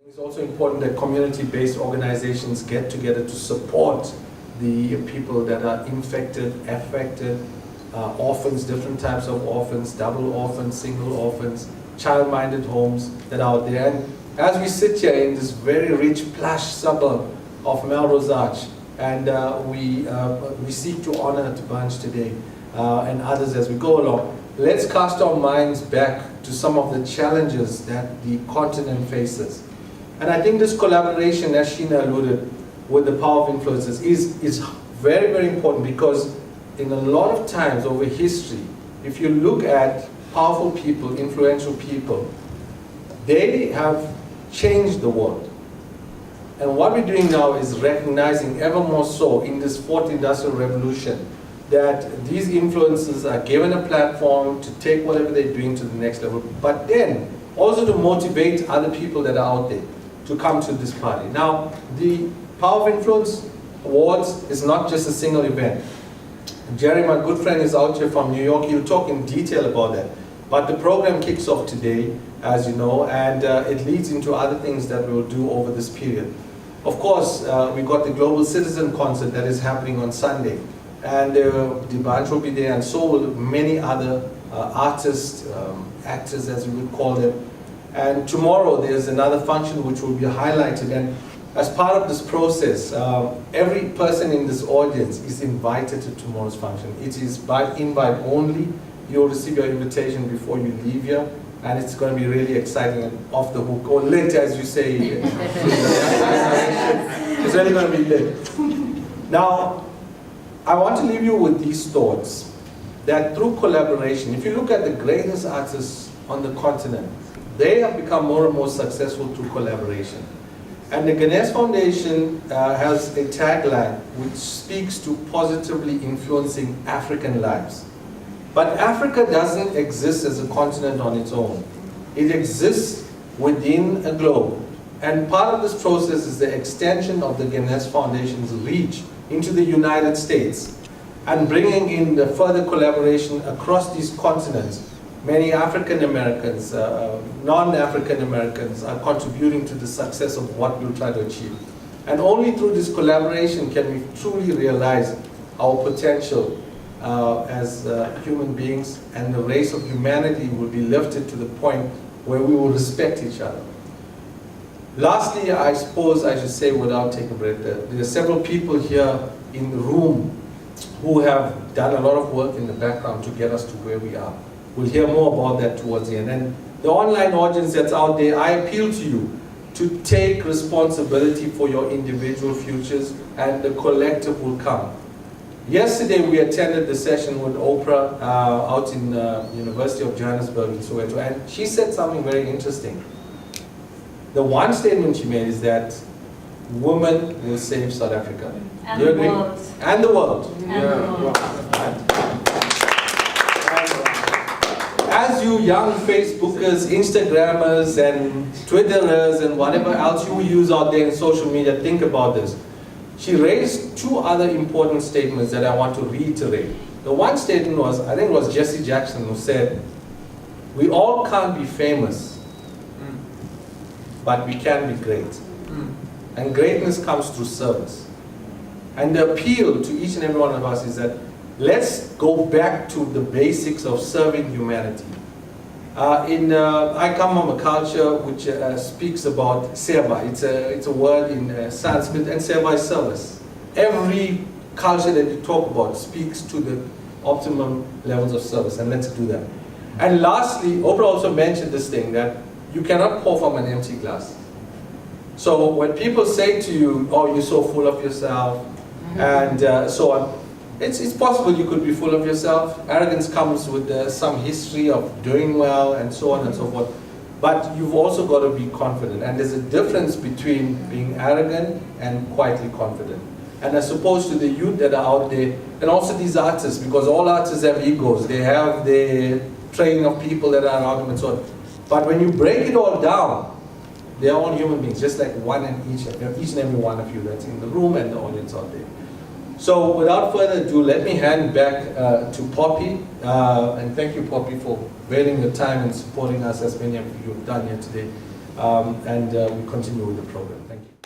It's also important that community-based organizations get together to support the people that are infected, affected, orphans, different types of orphans, double orphans, single orphans, child-minded homes that are out there. And as we sit here in this very rich, plush suburb of Melrose Arch, and we seek to honor Tbo today and others as we go along, let's cast our minds back to some of the challenges that the continent faces. And I think this collaboration, as Sheena alluded, with the power of influences is very, very important, because in a lot of times over history, if you look at powerful people, influential people, they have changed the world. And what we're doing now is recognizing ever more so in this fourth industrial revolution that these influences are given a platform to take whatever they're doing to the next level, but then also to motivate other people that are out there to come to this party. Now, the Power of Influence Awards is not just a single event. Jerry, my good friend, is out here from New York. He'll talk in detail about that. But the program kicks off today, as you know, and it leads into other things that we will do over this period. Of course, we've got the Global Citizen Concert that is happening on Sunday. And Tbo will be there, and so will many other artists, actors as we would call them. And tomorrow there's another function which will be highlighted. And as part of this process, every person in this audience is invited to tomorrow's function. It is by invite only. You'll receive your invitation before you leave here. And it's going to be really exciting and off the hook, or lit, as you say. It's really going to be lit. Now, I want to leave you with these thoughts, that through collaboration, if you look at the greatest artists on the continent, they have become more and more successful through collaboration. And the Ganesh Foundation has a tagline which speaks to positively influencing African lives. But Africa doesn't exist as a continent on its own. It exists within a globe. And part of this process is the extension of the Ganesh Foundation's reach into the United States and bringing in the further collaboration across these continents. Many African Americans, non-African Americans are contributing to the success of what we'll try to achieve. And only through this collaboration can we truly realize our potential as human beings, and the race of humanity will be lifted to the point where we will respect each other. Lastly, I suppose I should say, without taking a breath, that there are several people here in the room who have done a lot of work in the background to get us to where we are. We'll hear more about that towards the end. And the online audience that's out there, I appeal to you to take responsibility for your individual futures, and the collective will come. Yesterday we attended the session with Oprah out in University of Johannesburg in Soweto, and she said something very interesting. The one statement she made is that women will save South Africa. And the world. And the world. As you young Facebookers, Instagrammers, and Twitterers, and whatever else you use out there in social media, think about this. She raised two other important statements that I want to reiterate. The one statement was, I think it was Jesse Jackson who said, we all can't be famous, but we can be great. And greatness comes through service. And the appeal to each and every one of us is that let's go back to the basics of serving humanity. I come from a culture which speaks about seva. It's a word in Sanskrit, and seva is service. Every culture that you talk about speaks to the optimum levels of service, and let's do that. And lastly, Oprah also mentioned this thing, that you cannot pour from an empty glass. So when people say to you, oh, you're so full of yourself, and so on, it's possible you could be full of yourself. Arrogance comes with some history of doing well and so on and so forth. But you've also got to be confident. And there's a difference between being arrogant and quietly confident. And as opposed to the youth that are out there, and also these artists, because all artists have egos. They have their training of people that are around them and so on. But when you break it all down, they're all human beings, just like each and every one of you that's in the room and the audience out there. So without further ado, let me hand back to Poppy. And thank you, Poppy, for waiting your time and supporting us, as many of you have done here today. and we continue with the program. Thank you.